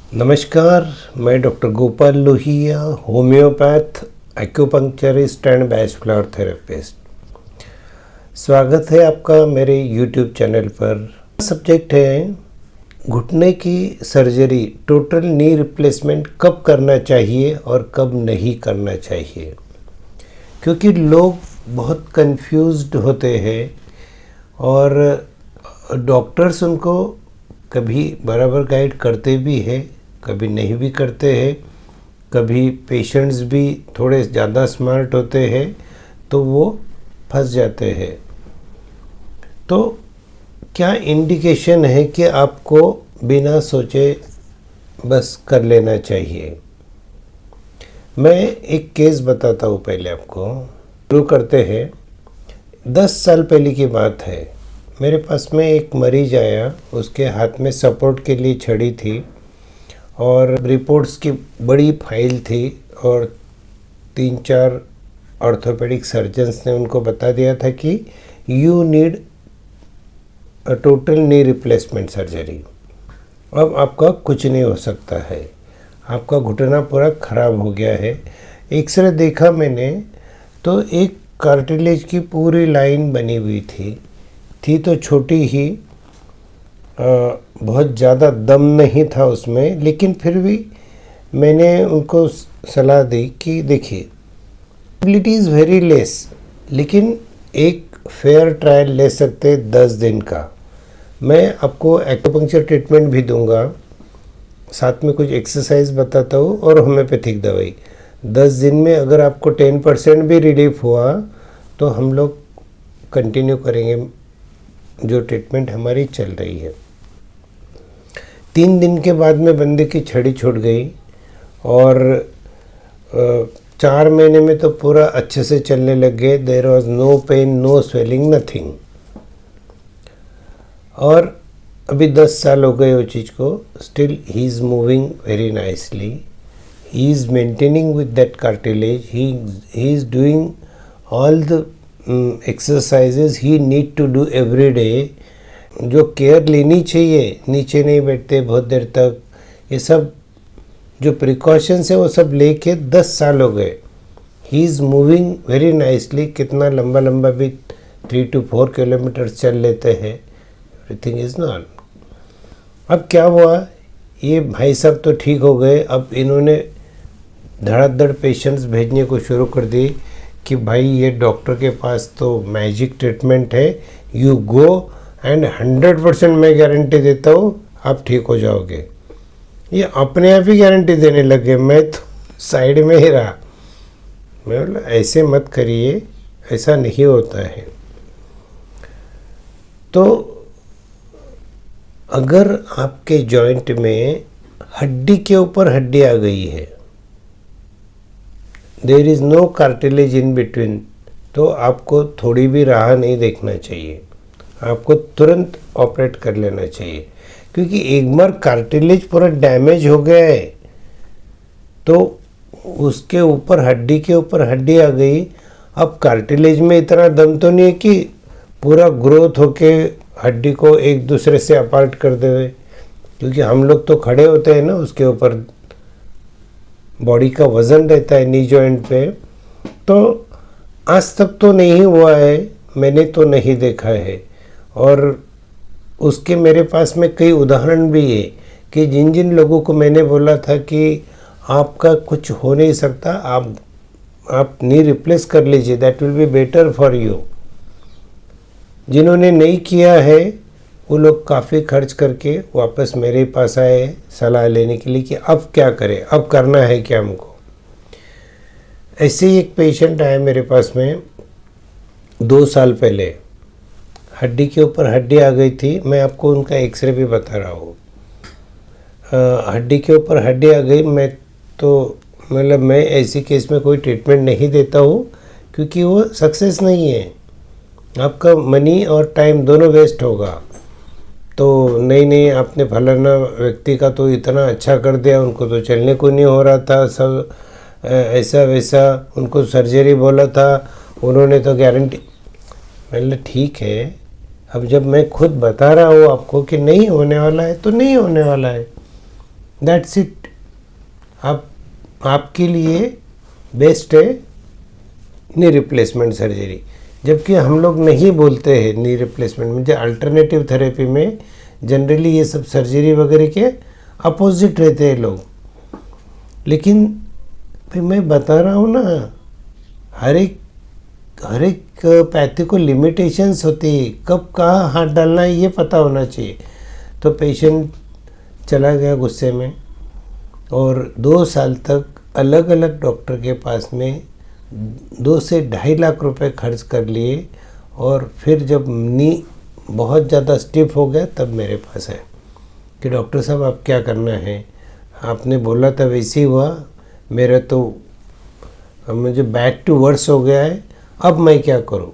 नमस्कार, मैं doctor Gopal Lohia, homeopath, acupuncturist and batch flower therapist. स्वागत है आपका मेरे यूट्यूब चैनल पर। सब्जेक्ट है घुटने की सर्जरी, टोटल नी रिप्लेसमेंट कब करना चाहिए और कब नहीं करना चाहिए, क्योंकि लोग बहुत कंफ्यूज्ड होते हैं और डॉक्टर्स उनको कभी बराबर गाइड करते भी हैं, कभी नहीं भी करते हैं। कभी पेशेंट्स भी थोड़े ज़्यादा स्मार्ट होते हैं तो वो फंस जाते हैं। तो क्या इंडिकेशन है कि आपको बिना सोचे बस कर लेना चाहिए? मैं एक केस बताता हूँ पहले आपको। शुरू करते हैं। 10 साल पहले की बात है। मेरे पास में एक मरीज आया, उसके हाथ में सपोर्ट के लिए छड़ी थी और रिपोर्ट्स की बड़ी फाइल थी और 3-4 ऑर्थोपेडिक सर्जन्स ने उनको बता दिया था कि you need a total knee replacement surgery. अब आपका कुछ नहीं हो सकता है, आपका घुटना पूरा ख़राब हो गया है। एक्सरे देखा मैंने तो एक कार्टिलेज की पूरी लाइन बनी हुई थी तो छोटी ही, बहुत ज़्यादा दम नहीं था उसमें, लेकिन फिर भी मैंने उनको सलाह दी कि देखिए एबिलिटी इज़ वेरी लेस, लेकिन एक फेयर ट्रायल ले सकते 10 दिन का। मैं आपको एक्यूपंक्चर ट्रीटमेंट भी दूंगा, साथ में कुछ एक्सरसाइज बताता हूँ और होम्योपैथिक दवाई। 10 दिन में अगर आपको 10% भी रिलीफ हुआ तो हम लोग कंटिन्यू करेंगे जो ट्रीटमेंट हमारी चल रही है। 3 दिन के बाद में बंदे की छड़ी छूट गई और 4 महीने में तो पूरा अच्छे से चलने लग गए। There was no pain, no swelling, nothing. और अभी 10 साल हो गए वो चीज़ को, still he is moving very nicely, he is maintaining with that cartilage, he is doing all the exercises he need to do every day. जो care लेनी चाहिए, नीचे नहीं बैठते बहुत देर तक, ये सब जो प्रिकॉशंस है वो सब लेके 10 साल हो गए। ही इज़ मूविंग वेरी नाइसली। कितना लंबा लंबा भी 3 to 4 किलोमीटर चल लेते हैं। Everything is not. अब क्या हुआ, ये भाई साहब तो ठीक हो गए। अब इन्होंने धड़ाधड़ पेशेंट्स भेजने को शुरू कर दी कि भाई ये डॉक्टर के पास तो मैजिक ट्रीटमेंट है, यू गो एंड 100% मैं गारंटी देता हूँ आप ठीक हो जाओगे। ये अपने आप ही गारंटी देने लगे, मैं तो साइड में ही रहा। मैं बोला ऐसे मत करिए, ऐसा नहीं होता है। तो अगर आपके जॉइंट में हड्डी के ऊपर हड्डी आ गई है, there is no cartilage in between, तो आपको थोड़ी भी राह नहीं देखना चाहिए, आपको तुरंत ऑपरेट कर लेना चाहिए। क्योंकि एक बार कार्टिलेज पूरा डैमेज हो गया है तो उसके ऊपर हड्डी के ऊपर हड्डी आ गई। अब कार्टिलेज में इतना दम तो नहीं है कि पूरा ग्रोथ होके हड्डी को एक दूसरे से अपार्ट कर देवे, क्योंकि हम लोग तो खड़े होते हैं ना, उसके ऊपर बॉडी का वज़न रहता है नी जॉइंट पे। तो आज तक तो नहीं हुआ है, मैंने तो नहीं देखा है। और उसके मेरे पास में कई उदाहरण भी है कि जिन जिन लोगों को मैंने बोला था कि आपका कुछ हो नहीं सकता, आप नी रिप्लेस कर लीजिए, that will be better for you. जिन्होंने नहीं किया है वो लोग काफ़ी खर्च करके वापस मेरे पास आए सलाह लेने के लिए कि अब क्या करें, अब करना है क्या हमको। ऐसे ही एक पेशेंट आया मेरे पास में 2 साल पहले, हड्डी के ऊपर हड्डी आ गई थी। मैं आपको उनका एक्सरे भी बता रहा हूँ। हड्डी के ऊपर हड्डी आ गई। मैं ऐसी केस में कोई ट्रीटमेंट नहीं देता हूँ क्योंकि वो सक्सेस नहीं है, आपका मनी और टाइम दोनों वेस्ट होगा। तो नहीं आपने फलाना व्यक्ति का तो इतना अच्छा कर दिया, उनको तो चलने को नहीं हो रहा था, सब ऐसा वैसा, उनको सर्जरी बोला था, उन्होंने तो गारंटी। मतलब ठीक है, अब जब मैं खुद बता रहा हूँ आपको कि नहीं होने वाला है तो नहीं होने वाला है। That's it. आपके लिए बेस्ट है नी रिप्लेसमेंट सर्जरी। जबकि हम लोग नहीं बोलते हैं नी रिप्लेसमेंट में, जो अल्टरनेटिव थेरेपी में जनरली ये सब सर्जरी वगैरह के अपोजिट रहते हैं लोग। लेकिन फिर मैं बता रहा हूँ ना, हर एक पैथी को लिमिटेशंस होती है, कब कहाँ हाथ डालना है ये पता होना चाहिए। तो पेशेंट चला गया गुस्से में और 2 साल तक अलग अलग डॉक्टर के पास में 2 से 2.5 लाख रुपए खर्च कर लिए, और फिर जब नी बहुत ज़्यादा स्टिफ हो गया तब मेरे पास है कि डॉक्टर साहब आप क्या करना है, आपने बोला था वैसे ही हुआ, मेरा तो मुझे बैक टू वर्स हो गया है, अब मैं क्या करूं।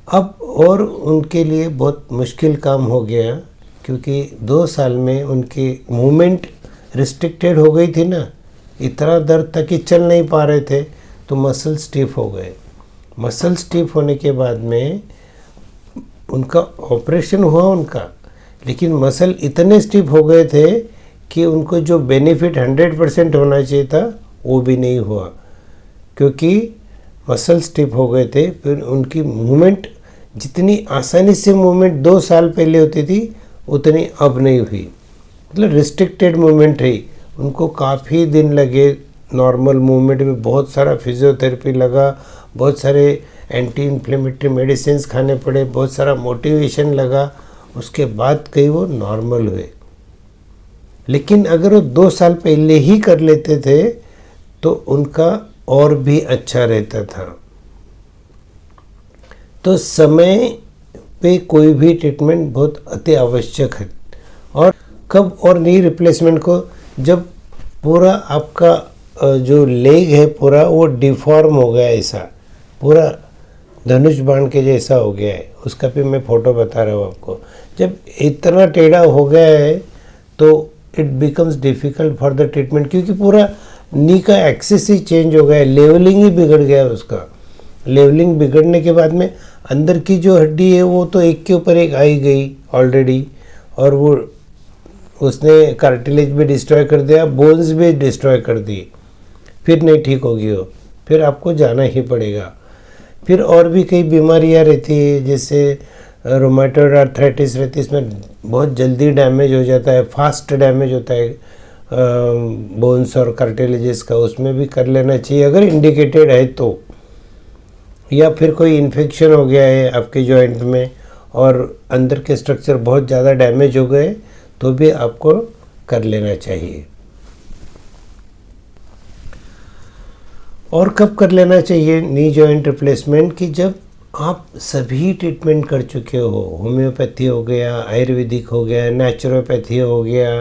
अब और उनके लिए बहुत मुश्किल काम हो गया, क्योंकि 2 साल में उनकी मूवमेंट रिस्ट्रिक्टेड हो गई थी ना, इतना दर्द था कि चल नहीं पा रहे थे, तो मसल स्टिफ हो गए। मसल स्टिफ होने के बाद में उनका ऑपरेशन हुआ उनका, लेकिन मसल इतने स्टिफ हो गए थे कि उनको जो बेनिफिट 100% होना चाहिए था वो भी नहीं हुआ, क्योंकि मसल स्टिफ हो गए थे। फिर उनकी मूवमेंट जितनी आसानी से मूवमेंट 2 साल पहले होती थी उतनी अब नहीं हुई, मतलब रिस्ट्रिक्टेड मूवमेंट रही। उनको काफ़ी दिन लगे नॉर्मल मूवमेंट में, बहुत सारा फिजियोथेरेपी लगा, बहुत सारे एंटी इन्फ्लेमेटरी मेडिसिन खाने पड़े, बहुत सारा मोटिवेशन लगा, उसके बाद कहीं वो नॉर्मल हुए। लेकिन अगर वो 2 साल पहले ही कर लेते थे तो उनका और भी अच्छा रहता था। तो समय पे कोई भी ट्रीटमेंट बहुत अति आवश्यक है। और कब और नी रिप्लेसमेंट को, जब पूरा आपका जो लेग है पूरा वो डिफॉर्म हो गया, ऐसा पूरा धनुष बाण के जैसा हो गया है, उसका भी मैं फ़ोटो बता रहा हूँ आपको। जब इतना टेढ़ा हो गया है तो it becomes difficult for the treatment, क्योंकि पूरा नी का एक्सिस ही चेंज हो गया है, लेवलिंग ही बिगड़ गया है उसका। लेवलिंग बिगड़ने के बाद में अंदर की जो हड्डी है वो तो एक के ऊपर एक आई गई ऑलरेडी, और वो उसने कार्टिलेज भी डिस्ट्रॉय कर दिया, बोन्स भी डिस्ट्रॉय कर दी, फिर नहीं ठीक होगी वो, फिर आपको जाना ही पड़ेगा। फिर और भी कई बीमारियां रहती है, जैसे रोमेटॉइड आर्थराइटिस रहती है, इसमें बहुत जल्दी डैमेज हो जाता है, फास्ट डैमेज होता है बोन्स और कार्टिलेजेस का, उसमें भी कर लेना चाहिए अगर इंडिकेटेड है तो। या फिर कोई इन्फेक्शन हो गया है आपके जॉइंट में और अंदर के स्ट्रक्चर बहुत ज़्यादा डैमेज हो गए तो भी आपको कर लेना चाहिए। और कब कर लेना चाहिए नी जॉइंट रिप्लेसमेंट, कि जब आप सभी ट्रीटमेंट कर चुके हो, होम्योपैथी हो गया, आयुर्वेदिक हो गया, नेचुरोपैथी हो गया,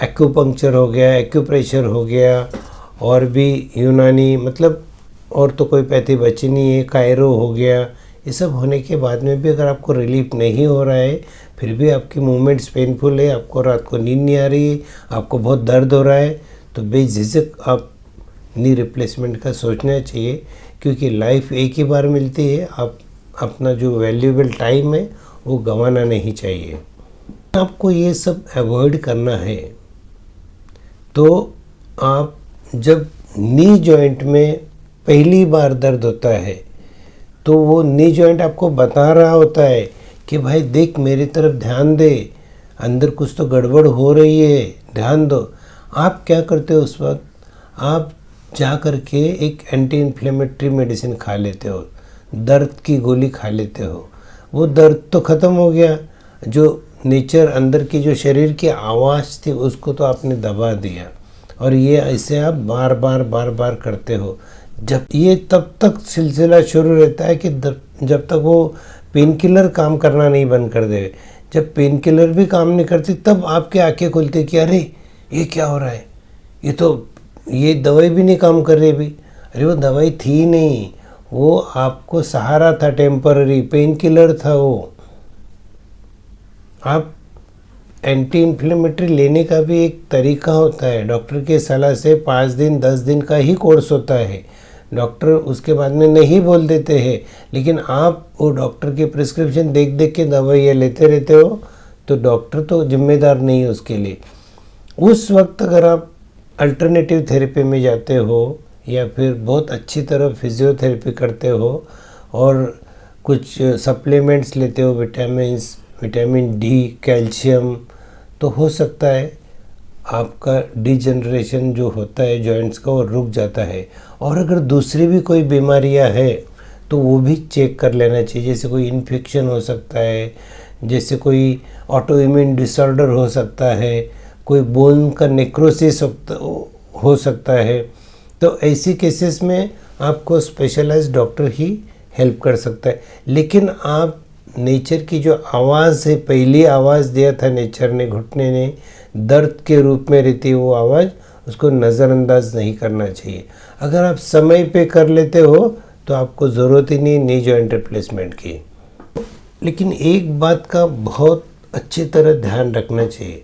एक्यूपंक्चर हो गया, एक्यूप्रेशर हो गया, और भी यूनानी, मतलब और तो कोई पैथी बची नहीं है, कायरो हो गया। ये सब होने के बाद में भी अगर आपको रिलीफ नहीं हो रहा है, फिर भी आपकी मूवमेंट्स पेनफुल है, आपको रात को नींद नहीं आ रही, आपको बहुत दर्द हो रहा है, तो बेझिझक आप नी रिप्लेसमेंट का सोचना चाहिए, क्योंकि लाइफ एक ही बार मिलती है। आप अपना जो वैल्यूएबल टाइम है वो गंवाना नहीं चाहिए। आपको ये सब अवॉइड करना है। तो आप जब नी जॉइंट में पहली बार दर्द होता है तो वो नी जॉइंट आपको बता रहा होता है कि भाई देख मेरी तरफ ध्यान दे, अंदर कुछ तो गड़बड़ हो रही है, ध्यान दो। आप क्या करते हो उस वक्त, आप जा कर के एक एंटी इन्फ्लेमेटरी मेडिसिन खा लेते हो, दर्द की गोली खा लेते हो, वो दर्द तो ख़त्म हो गया, जो नेचर अंदर की जो शरीर की आवाज़ थी उसको तो आपने दबा दिया। और ये ऐसे आप बार बार करते हो। जब ये तब तक सिलसिला शुरू रहता है कि जब तक वो पेन किलर काम करना नहीं बंद कर दे। जब पेन किलर भी काम नहीं करती तब आपकी आंखें खुलती कि अरे ये क्या हो रहा है, ये दवाई भी नहीं काम कर रही अभी। अरे वो दवाई थी नहीं, वो आपको सहारा था, टेम्पररी पेन किलर था वो। आप एंटी इन्फ्लेमेटरी लेने का भी एक तरीका होता है, डॉक्टर की सलाह से 5 दिन 10 दिन का ही कोर्स होता है। डॉक्टर उसके बाद में नहीं बोल देते हैं, लेकिन आप वो डॉक्टर की प्रिस्क्रिप्शन देख देख के दवाइयाँ लेते रहते हो तो डॉक्टर तो जिम्मेदार नहीं है उसके लिए। उस वक्त अगर आप अल्टरनेटिव थेरेपी में जाते हो या फिर बहुत अच्छी तरह फिजियोथेरेपी करते हो और कुछ सप्लीमेंट्स लेते हो, विटामिन डी, कैल्शियम, तो हो सकता है आपका डिजनरेशन जो होता है जॉइंट्स का वो रुक जाता है। और अगर दूसरी भी कोई बीमारियां है तो वो भी चेक कर लेना चाहिए। जैसे कोई इन्फेक्शन हो सकता है, जैसे कोई ऑटो इम्यून डिसऑर्डर हो सकता है, कोई बोन का नेक्रोसिस हो सकता है। तो ऐसी केसेस में आपको स्पेशलाइज्ड डॉक्टर ही हेल्प कर सकता है। लेकिन आप नेचर की जो आवाज़ है, पहली आवाज़ दिया था नेचर ने, घुटने ने दर्द के रूप में रहती है वो आवाज़, उसको नज़रअंदाज नहीं करना चाहिए। अगर आप समय पे कर लेते हो तो आपको ज़रूरत ही नहीं नी जॉइंट रिप्लेसमेंट की। लेकिन एक बात का बहुत अच्छी तरह ध्यान रखना चाहिए,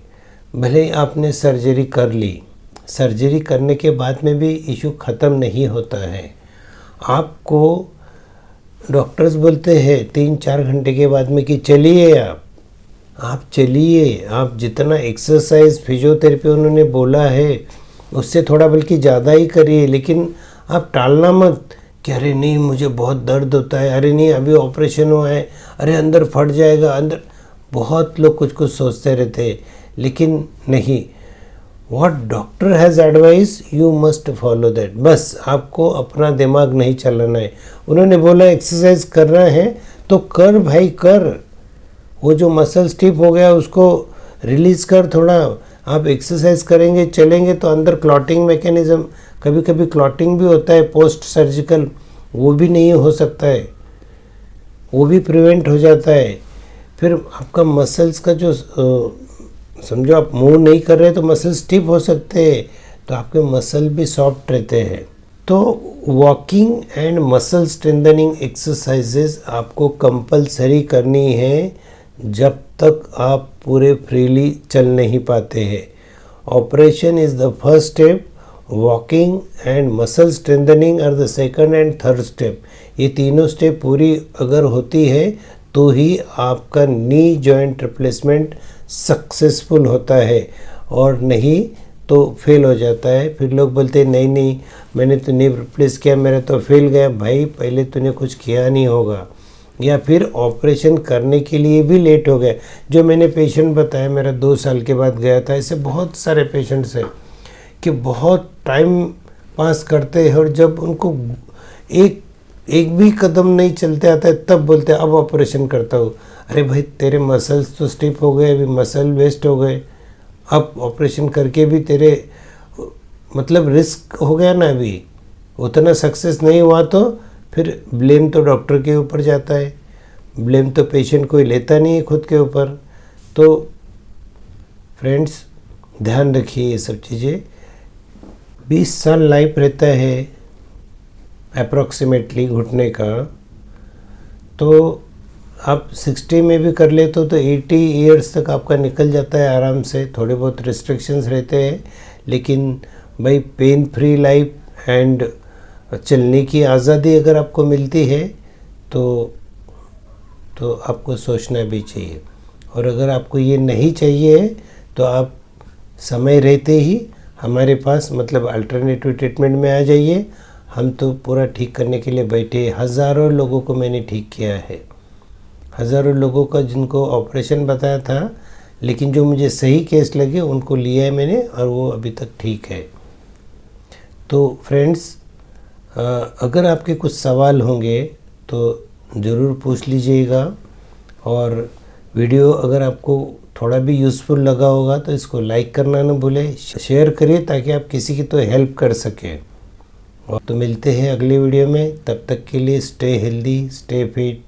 भले आपने सर्जरी कर ली, सर्जरी करने के बाद में भी इशू ख़त्म नहीं होता है। आपको डॉक्टर्स बोलते हैं 3-4 घंटे के बाद में कि चलिए आप चलिए, आप जितना एक्सरसाइज फिजियोथेरेपी उन्होंने बोला है उससे थोड़ा बल्कि ज़्यादा ही करिए। लेकिन आप टालना मत कि अरे नहीं मुझे बहुत दर्द होता है, अरे नहीं अभी ऑपरेशन हुआ है, अरे अंदर फट जाएगा अंदर। बहुत लोग कुछ कुछ सोचते रहते हैं, लेकिन नहीं, what doctor has advice you must follow that. बस आपको अपना दिमाग नहीं चलाना है। उन्होंने बोला एक्सरसाइज करना है तो कर भाई कर, वो जो मसल स्टिफ हो गया उसको रिलीज़ कर थोड़ा। आप एक्सरसाइज करेंगे, चलेंगे तो अंदर क्लॉटिंग मैकेनिज़्म, कभी कभी क्लॉटिंग भी होता है पोस्ट सर्जिकल, वो भी नहीं हो सकता है, वो भी प्रिवेंट हो जाता है। फिर आपका मसल्स का जो समझो आप मूव नहीं कर रहे तो मसल स्टिफ हो सकते हैं, तो आपके मसल भी सॉफ्ट रहते हैं। तो walking and muscle strengthening exercises आपको कंपलसरी करनी है जब तक आप पूरे फ्रीली चल नहीं पाते हैं। Operation is the first step, walking and muscle strengthening are the second and third step. ये तीनों स्टेप पूरी अगर होती है तो ही आपका नी जॉइंट रिप्लेसमेंट सक्सेसफुल होता है, और नहीं तो फेल हो जाता है। फिर लोग बोलते हैं नहीं नहीं मैंने तो नी रिप्लेस किया, मेरा तो फेल गया। भाई पहले तूने कुछ किया नहीं होगा, या फिर ऑपरेशन करने के लिए भी लेट हो गया। जो मैंने पेशेंट बताया, मेरा 2 साल के बाद गया था, ऐसे बहुत सारे पेशेंट्स हैं कि बहुत टाइम पास करते हैं और जब उनको एक भी कदम नहीं चलते आता है तब बोलते हैं अब ऑपरेशन करता हूँ। अरे भाई तेरे मसल्स तो स्टिफ हो गए, अभी मसल वेस्ट हो गए, अब ऑपरेशन करके भी तेरे मतलब रिस्क हो गया ना, अभी उतना सक्सेस नहीं हुआ तो फिर ब्लेम तो डॉक्टर के ऊपर जाता है, ब्लेम तो पेशेंट कोई लेता नहीं है खुद के ऊपर। तो फ्रेंड्स ध्यान रखिए ये सब चीज़ें। 20 साल लाइफ रहता है अप्रॉक्सीमेटली घुटने का, तो आप 60 में भी कर लेते हो तो 80 ईयर्स तक आपका निकल जाता है आराम से। थोड़े बहुत रिस्ट्रिक्शंस रहते हैं, लेकिन भाई पेन फ्री लाइफ एंड चलने की आज़ादी अगर आपको मिलती है तो आपको सोचना भी चाहिए। और अगर आपको ये नहीं चाहिए तो आप समय रहते ही हमारे पास मतलब अल्टरनेटिव ट्रीटमेंट में आ जाइए। हम तो पूरा ठीक करने के लिए बैठे। हज़ारों लोगों को मैंने ठीक किया है, हज़ारों लोगों का जिनको ऑपरेशन बताया था, लेकिन जो मुझे सही केस लगे उनको लिया है मैंने और वो अभी तक ठीक है। तो फ्रेंड्स अगर आपके कुछ सवाल होंगे तो ज़रूर पूछ लीजिएगा, और वीडियो अगर आपको थोड़ा भी यूज़फुल लगा होगा तो इसको लाइक करना ना भूलें, शेयर करिए ताकि आप किसी की तो हेल्प कर सकें। और तो मिलते हैं अगली वीडियो में, तब तक के लिए स्टे हेल्दी, स्टे फिट,